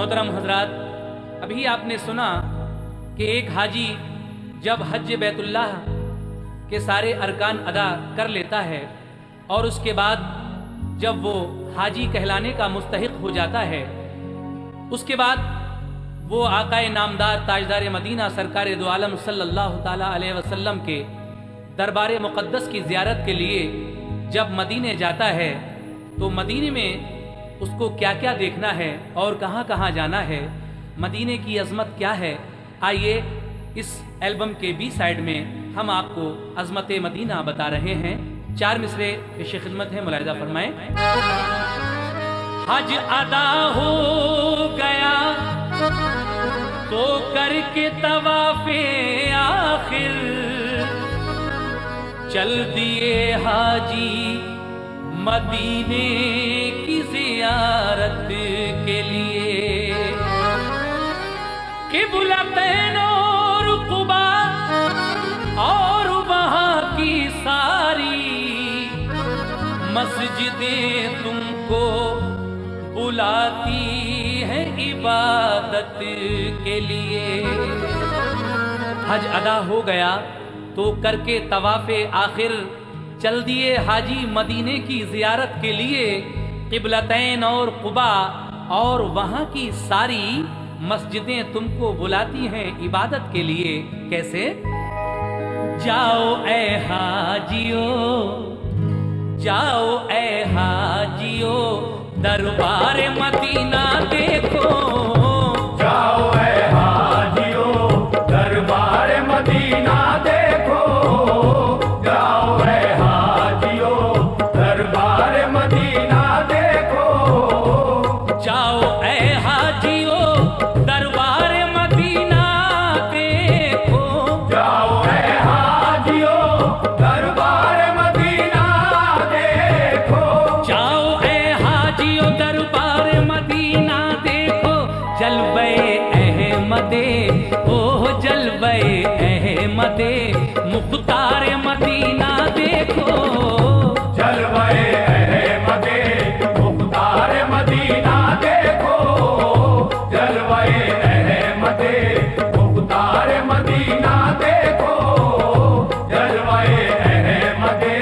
मोहतरम हजरात, अभी आपने सुना कि एक हाजी जब हज बैतुल्लाह के सारे अरकान अदा कर लेता है और उसके बाद जब वो हाजी कहलाने का मुस्तहिक हो जाता है, उसके बाद वो आकाए नामदार ताजदार मदीना सरकार दो आलम सल्लल्लाहु ताला अलैहि वसल्लम के दरबार मुक़द्दस की ज़ियारत के लिए जब मदीने जाता है तो मदीने में उसको क्या क्या देखना है और कहाँ कहाँ जाना है, मदीने की अजमत क्या है। आइए इस एल्बम के बी साइड में हम आपको अजमत मदीना बता रहे हैं। 4 मिसरे पेश खिदमत है, मुलाहिज़ा फरमाएं। हज अदा हो गया तो करके तवाफ़े आखिर चल दिए हाजी मदीने की ज़ियारत के लिए। क़िबलतैन और क़ुबा और वहाँ की सारी मस्जिदें तुमको बुलाती हैं इबादत के लिए। हज अदा हो गया तो करके तवाफ़े आखिर चल दिए हाजी मदीने की ज़ियारत के लिए। क़िबलतैन और क़ुबा और वहाँ की सारी मस्जिदें तुमको बुलाती हैं इबादत के लिए। कैसे? जाओ ए हाजियो, जाओ ए हाजियो, दरबार मदीना देखो। जाओ ए हाजियो, दरबार मदीना देखो। जाओ ए हाजियो, दरबार मदीना देखो। जाओ ए हाजियो, दरबार मदीना देखो। जाओ ए हाजियो, दरबार मदीना देखो। जाओ ए हाजियो, दरबार मदीना देखो। जलवे अहमदे, ओह जलवे अहमदे, मुख्तार मदीना देखो। जलवे अहमदे, मुख्तार मदीना देखो। जलवे अहमदे, मुख्तार मदीना देखो। जलवे अहमदे।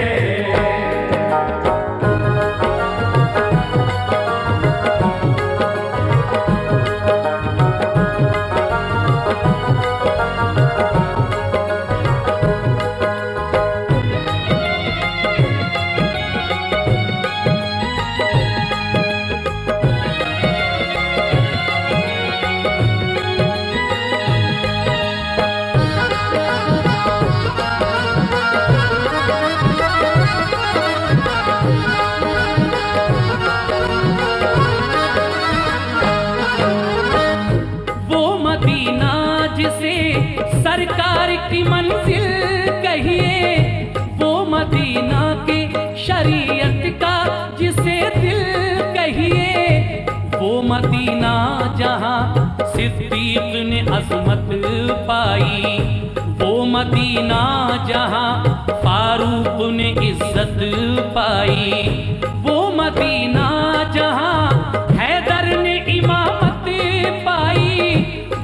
सरकार की मंजिल कहिए, वो मदीना के शरीयत का जिसे दिल कहिए। वो मदीना जहाँ सिद्दीक ने अज़मत पाई, वो मदीना जहाँ फारूक ने इज्जत पाई। वो मदीना जहाँ हैदर ने इमामत पाई।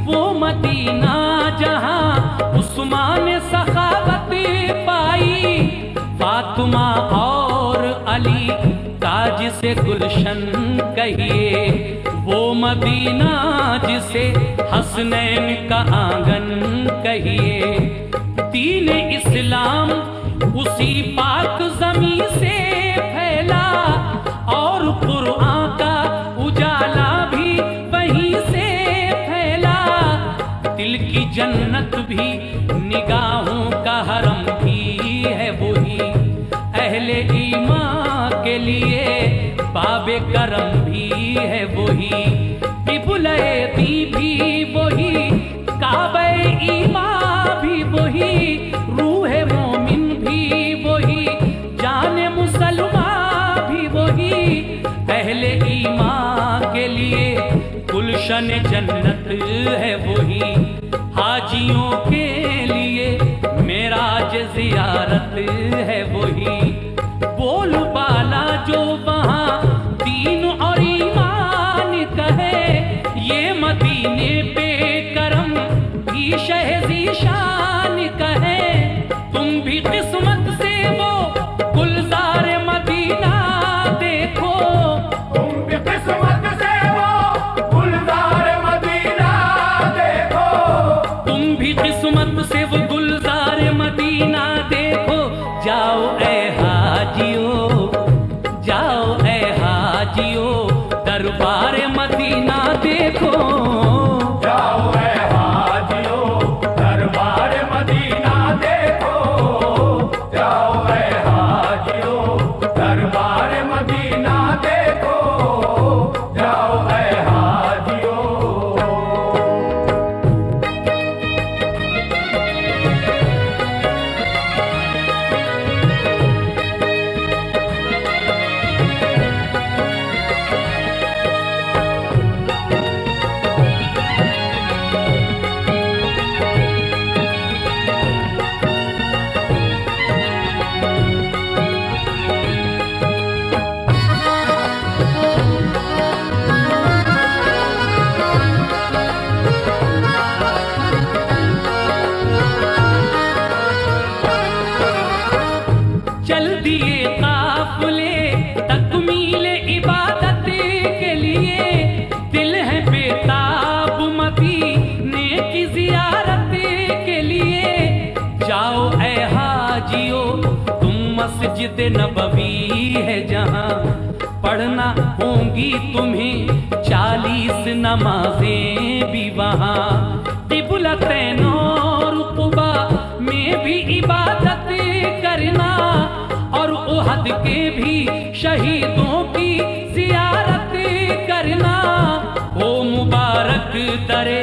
वो मदीना जहाँ उस्मान सखावत पाई। फातिमा और अली ताज से गुलशन कहिए, वो मदीना जिसे हसनैन का आंगन कहिए। दीन इस्लाम उसी पाक ज़मीं से फैला और कुरान का उजाला भी वहीं से फैला। दिल की जन्नत भी निगाहों का हरम भी है वही, अहले ईमान के लिए बाबे करम भी है वही। क़िबले दी भी वही, काबे ईमान भी वही, रूह मोमिन भी वही, जाने मुसलमान भी वही। अहले ईमान के लिए गुलशन जन्नत है वही, हाजियों के लिए मेराज ज़ियारत है वही। बोल बाला जो वहाँ दीन और ईमान कहे, ये शहज़ीशान कहे, तुम भी किस्मत से वो गुलजार मदीना देखो। तुम भी किस्मत से वो गुलजार मदीना देखो। तुम भी किस्मत से वो गुलजार मदीना देखो। जाओ ऐ हाजियो, जाओ ऐ हाजियो, दरबार मदीना देखो। जाओ ऐ हाजियो, दरबार मदीना देखो। जाओ ऐ हाजियो, दरबार मदीना देखो। जाओ ऐ हाजियो। चल दिए काफिले तकमील इबादत के लिए, दिल है बेताब मदीने की जियारत के लिए। जाओ ऐ हाजियो, तुम मस्जिद नबवी है जहां, पढ़ना होंगी तुम्हें 40 नमाजें भी वहां। क़िबलतैन और क़ुबा में भी इबादत करना, और उहद के भी शहीदों की जियारत करना। ओ मुबारक दरे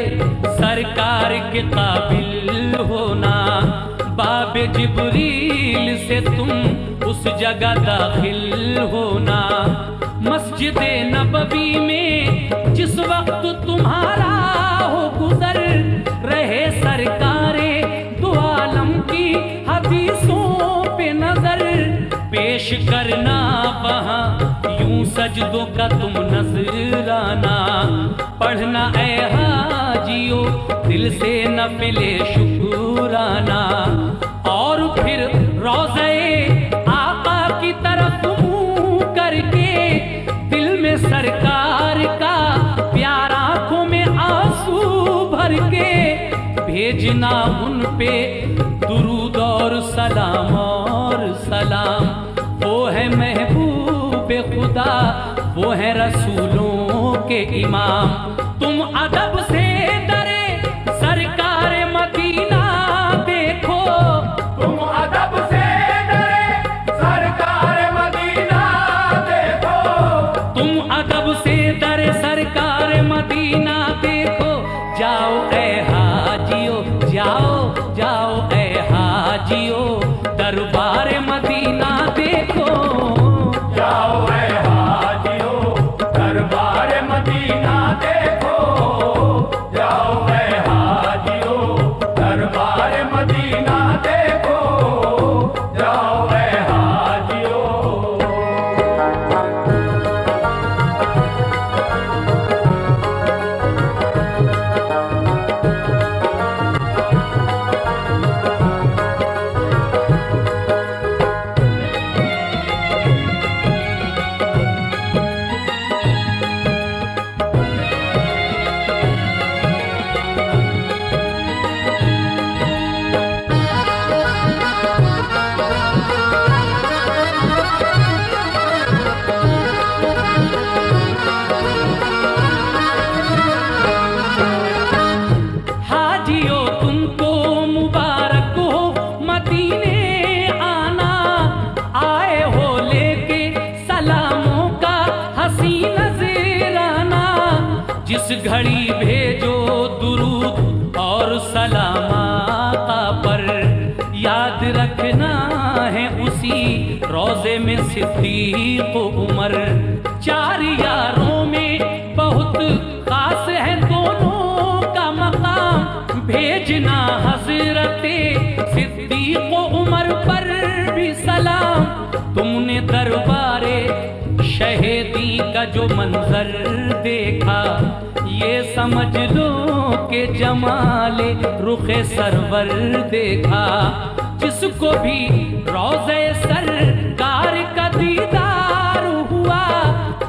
सरकार के काबिल होना, बाबे जिब्रील से तुम उस जगह दाखिल होना। मस्जिद नबवी में जिस वक्त तुम्हारा हो गुजर, रहे सरकारे दो आलम की हदीसों पे नजर। पेश करना वहाँ यूं सजदों का तुम नजराना, पढ़ना ऐ हाजियो दिल से नफिले शुक्राना। और फिर रोज़े आका की तरफ मुँह करके, दिल में सरकार का प्यार आँखों में आंसू भर के, भेजना उन पे दुरूद और सलाम और सलाम। वो है महबूब खुदा, वो है रसूलों के इमाम। तुम अदब से डरे सरकार मदीना देखो। तुम अदब से डरे सरकार मदीना देखो। तुम अदब से डरे सरकार मदीना देखो। जाओ ऐ हाजियो, जाओ जाओ ऐ हाजियो, दरबार मदीना देखो। जाओ ऐ हाजियो, दरबार मदीना देखो। जाओ ऐ हाजियो, दरबार मदीना देखो। जाओ ऐ हाजियो। जिस घड़ी भेजो दुरूद और सलाम आका पर, याद रखना है उसी रोजे में सिद्दीक उमर। चार यारों में बहुत खास है दोनों का मकाम, भेजना हजरते सिद्दीक उमर पर भी सलाम। तुमने दरबारे शहीदी का जो मंजर देखा, ये समझ लो कि जमाले रुखे सरवर देखा, जिसको भी रोज़े सरकार का दीदार हुआ,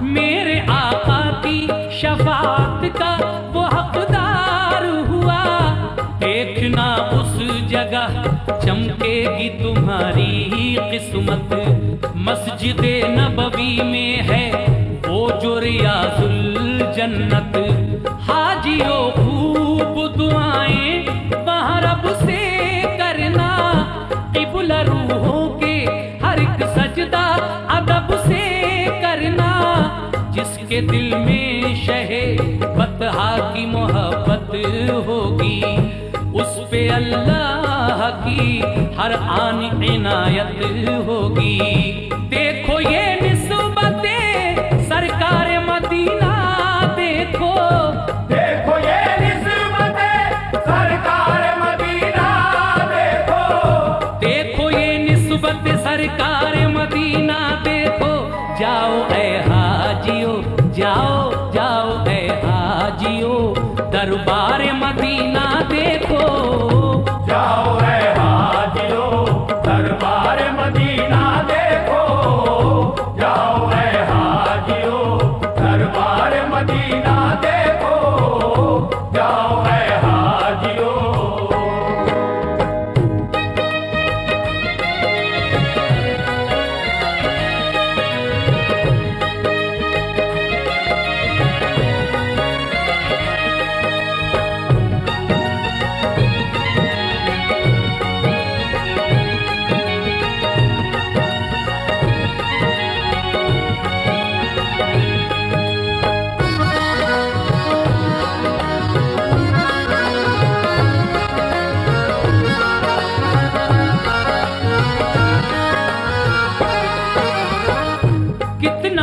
मेरे आका की शफाअत का वो हकदार हुआ। देखना उस जगह चमकेगी तुम्हारी किस्मत, मस्जिद नबवी में है वो जो रियाजुल जन्नत। हाजियों खूब दुआएं वहाँ रब से करना, क़िबला रूहों के हर एक सजदा अदब से करना। जिसके दिल में शहे बतहा की मोहब्बत होगी, उस पे अल्लाह की हर आन इनायत होगी। देखो ये निस्बते सरकार मदीना, देखो देखो ये निस्बते सरकार मदीना, देखो देखो ये निस्बते सरकार मदीना, देखो। जाओ ऐ हाजियो, जाओ जाओ ऐ हाजियो, दरबार मदीना देखो। जाओ ऐ हाजियो, दरबार मदीना देखो। जाओ ऐ हाजियो, दरबार मदीना देखो। जाओ ऐ हाजियो।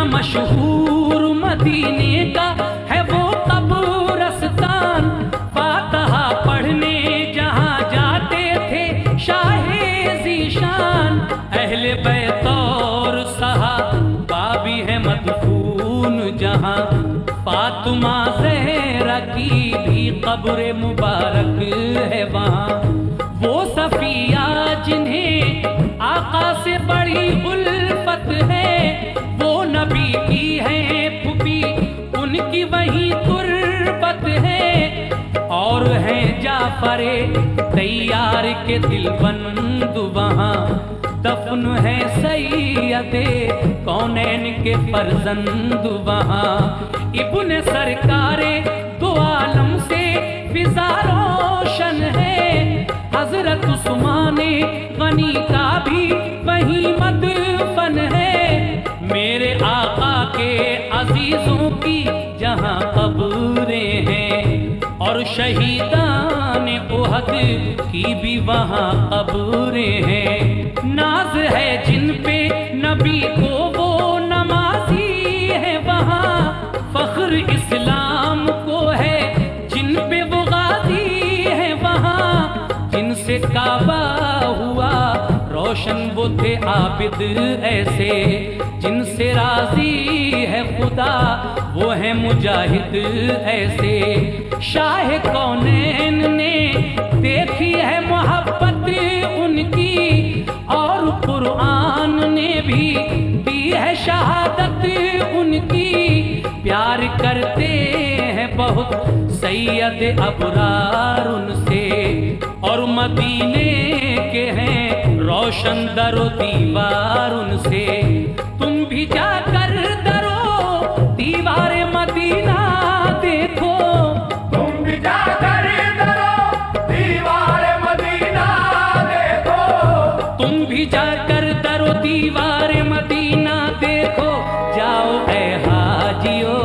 मशहूर मदीने का है वो कब्रिस्तान, फातिहा पढ़ने जहाँ जाते थे शाहे ज़ीशान। अहले बैत और सहाबा भी है मदफून जहाँ, फातिमा ज़हरा की भी कब्र मुबारक है वहाँ। वो सफिया जिन्हें आका से बड़ी उल्फत है, वो नबी की है फूफी उनकी वही तुर्बत है। और हैं जाफरे तैयार के दिलबंद वहाँ, दफन है सैयदे कौनैन के फर्जंद वहाँ। इब्ने सरकारे दो आलम से फिजा रोशन है, हजरत उस्माने गनी का भी वही मदफन है। मेरे आका के अजीजों की जहाँ कब्रें हैं, और शहीदान उहद की भी वहाँ कब्रें हैं। नाज है जिन पे नबी को वो नमाजी है वहाँ, फख्र इस्लाम को है जिन पे वो गाजी है वहाँ। जिनसे काबा हुआ रोशन वो थे आबिद ऐसे, जिनसे राजी है खुदा वो है मुजाहिद ऐसे। शाह कौनैन ने देखी है मोहब्बत उनकी, और कुरान ने भी दी है शहादत उनकी। प्यार करते हैं बहुत सैयद अबरार उनसे, और मदीने के हैं रोशन दरो दीवार उनसे। तुम भी जाकर दरो दीवार मदीना देखो, तुम भी जाकर दरो दीवार मदीना देखो। तुम भी जाकर दरो दीवार मदीना देखो। जाओ ऐ हाजियो,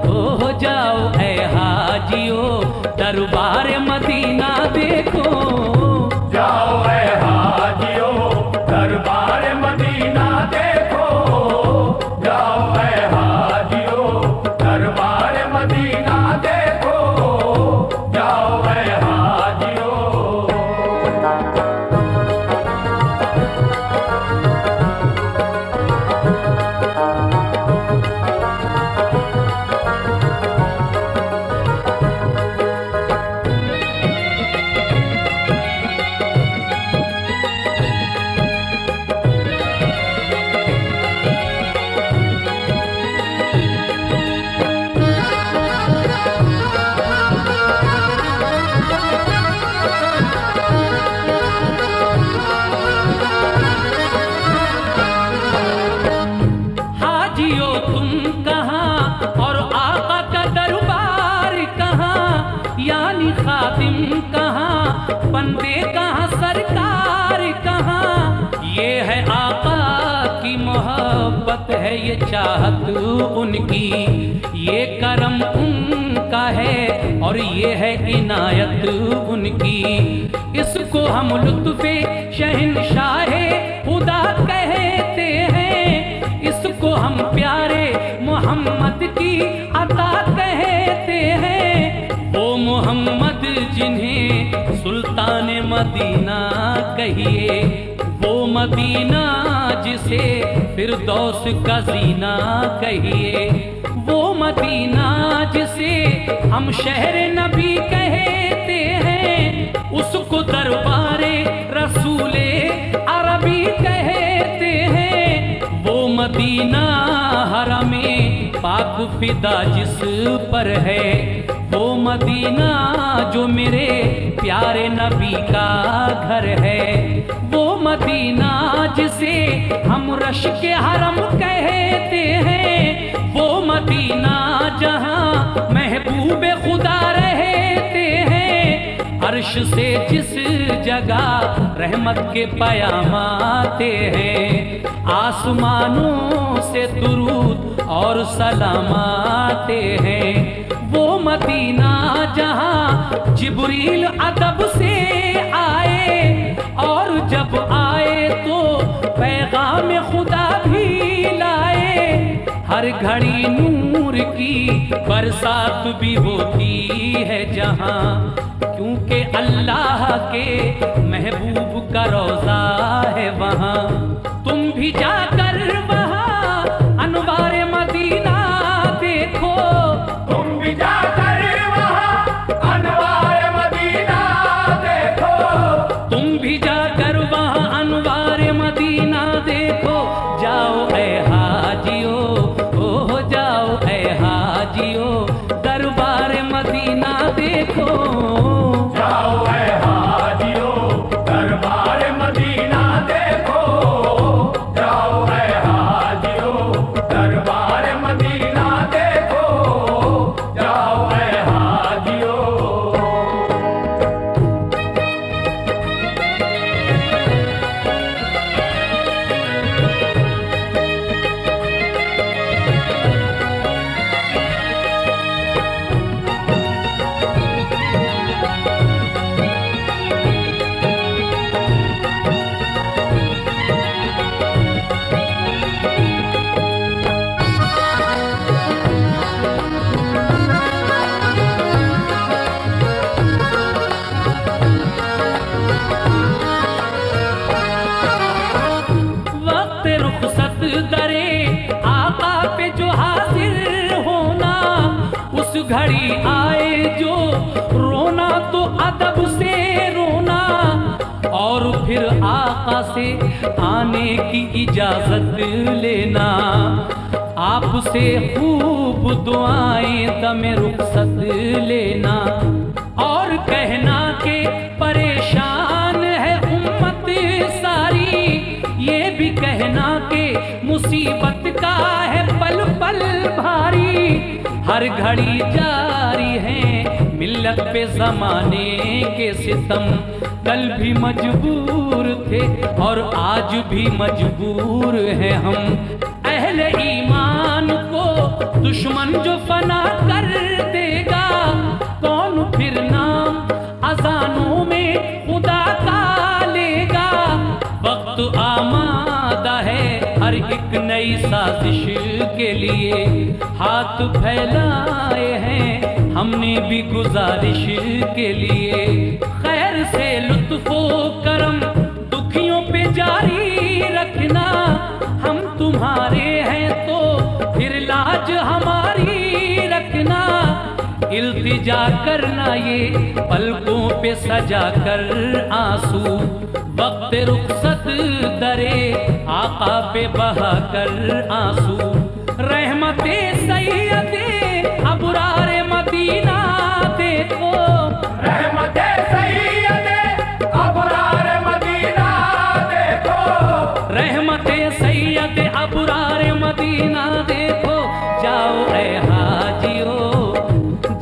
ओ जाओ ऐ हाजियो, दरबार मदीना देखो। जाओ ऐ हाजियो, दरबार मदीना देखो। जाओ है ये चाहत उनकी, ये करम उनका है और ये है इनायत उनकी। इसको हम लुत्फ़े शहंशाहे खुदा कहते हैं, इसको हम प्यारे मोहम्मद की अता कहते हैं। वो मोहम्मद जिन्हें सुल्तान मदीना कहिए, वो मदीना जिसे फिरदौस का जीना कहिए, वो मदीना जिसे हम शहर नबी कहते हैं, उसको दरबारे रसूले अरबी कहते हैं। वो मदीना हरमे पाक फिदा जिस पर है, वो मदीना जो मेरे प्यारे नबी का घर है, वो मदीना जिसे हम रश के हरम कहते हैं, वो मदीना जहां महबूबे खुदा रहते हैं। अर्श से जिस जगह रहमत के पयाम आते हैं, आसमानों से दुरूद और सलाम आते हैं। वो मदीना जहां जिब्रील अदब से आए और जब आए तो पैगाम खुदा भी लाए। हर घड़ी नूर की बरसात भी होती है जहां, क्योंकि अल्लाह के महबूब का रोज़ा है वहां। तुम भी जाकर वहां अनवारे मदीना देखो, तुम भी जाकर वहाँ अनवार मदीना देखो। तुम भी जाकर वहां अनवारे मदीना देखो। जाओ ऐ हाजियो, ओ जाओ ऐ हाजियो, दरबार मदीना देखो। जाओ ऐ हाजियो, दरबार मदीना देखो। जाओ ऐ हाजियो, दरबार मदीना देखो। जाओ ऐ हाजियो। वक्त रुखसत दरे आका पे जो हाजिर होना, उस घड़ी आए जो रोना तो अदब से रोना, और फिर आका से आने की इजाजत लेना। आपसे खूब दुआएं दमे रुखसत लेना, और कहना के परेशान है उम्मत सारी, ये भी कहना के मुसीबत का है पल पल भारी। हर घड़ी जारी है मिल्लत पे जमाने के सितम, कल भी मजबूर थे और आज भी मजबूर हैं हम। अहले ईमान को दुश्मन जो फना कर देगा, कौन फिर नाम अजानों में खुदा का लेगा। वक्त आमादा है हर एक नई साजिश के लिए, हाथ फैलाए हैं हमने भी गुजारिश के लिए। खैर से लुत्फो करम दुखियों पे जारी रखना, हम तुम्हारे हैं तो फिर लाज हमारी रखना। इल्तिजा करना ये पलकों पे सजा कर आंसू, वक्त रुखसत दरे आका पे बहा कर आंसू। रहमते सैयदे अबरारे मदीना देखो, रहमते सैयदे अबरार मदीना देखो। रहमते सैयदे अबरारे मदीना देखो। जाओ ऐ हाजियो,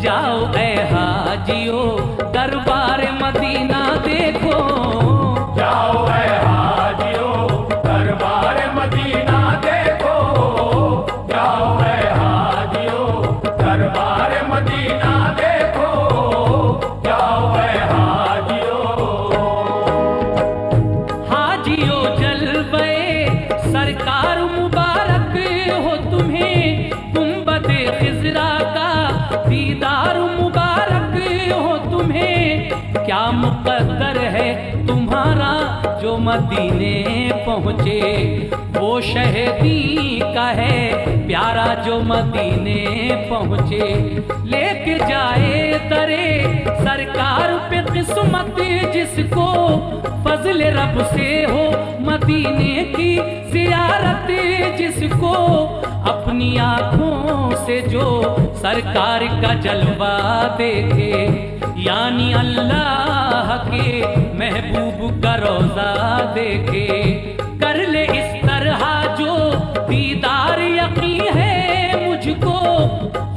जाओ ऐ हाजियो, दरबार मदीना देखो। जाओ ऐ हाजियो, दरबार मदीना देखो। खिजरा का दीदार मुबारक हो तुम्हें। क्या मुकद्दर है तुम्हारा जो मदीने पहुँचे, वो शहीदी का है प्यारा जो मदीने पहुँचे। लेके जाए दरे सरकार पे किस्मत जिसको, फजल रब से हो मदीने की ज़ियारत जिसको। अपनी आँखों से जो सरकार का जलवा देखे, यानी अल्लाह के महबूब का रोज़ा देखे। कर ले इस तरह जो दीदार यकीन है मुझको,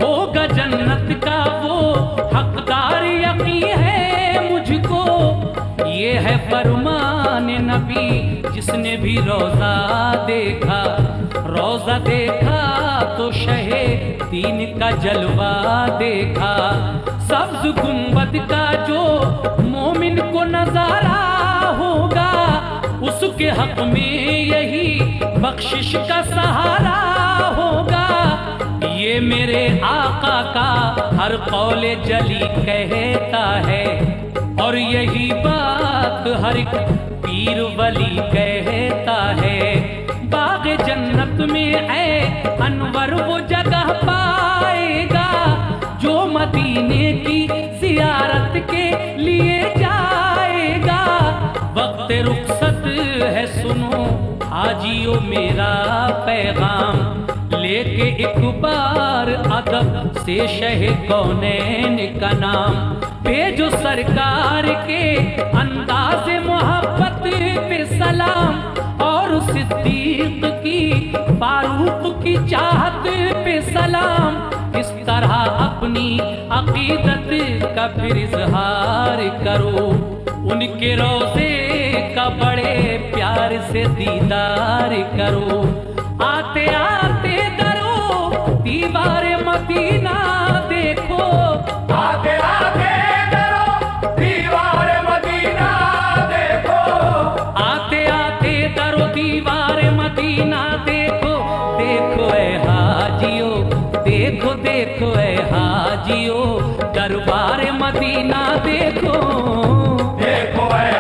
होगा जन्नत का वो हकदार यकीन है मुझको। ये है फरमान नबी जिसने भी रोज़ा देखा, रोज़ा देखा तो शहे दीन का जलवा देखा। सब्ज गुंबद का जो मोमिन को नजारा होगा, उसके हक में यही बख्शिश का सहारा होगा। ये मेरे आका का हर कौले जली कहता है, और यही बात हर एक पीर वली कहता है। बाग जन्नत में है अनवर वो जगह पाएगा, जो मदीने की ज़ियारत के लिए जाएगा। वक्त रुखसत है सुनो हाजियो मेरा पैगाम, लेके एक बार अदब से शहे कौनैन का नाम। भेजो सरकार के अंदाज़े मोहब्बत पे सलाम, और सिद्दीक की फारूक की चाहत पे सलाम। इस तरह अपनी अकीदत का फिर इजहार करो, उनके रोज़े का बड़े प्यार से दीदार करो। आते आते दरो दीवार मदीना देखो, आते आते दरो दीवार मदीना देखो। आते आते दरो दीवार मदीना देखो। देखो ए हाजियो, देखो देखो ए हाजियो, दरबार मदीना देखो। देखो ऐ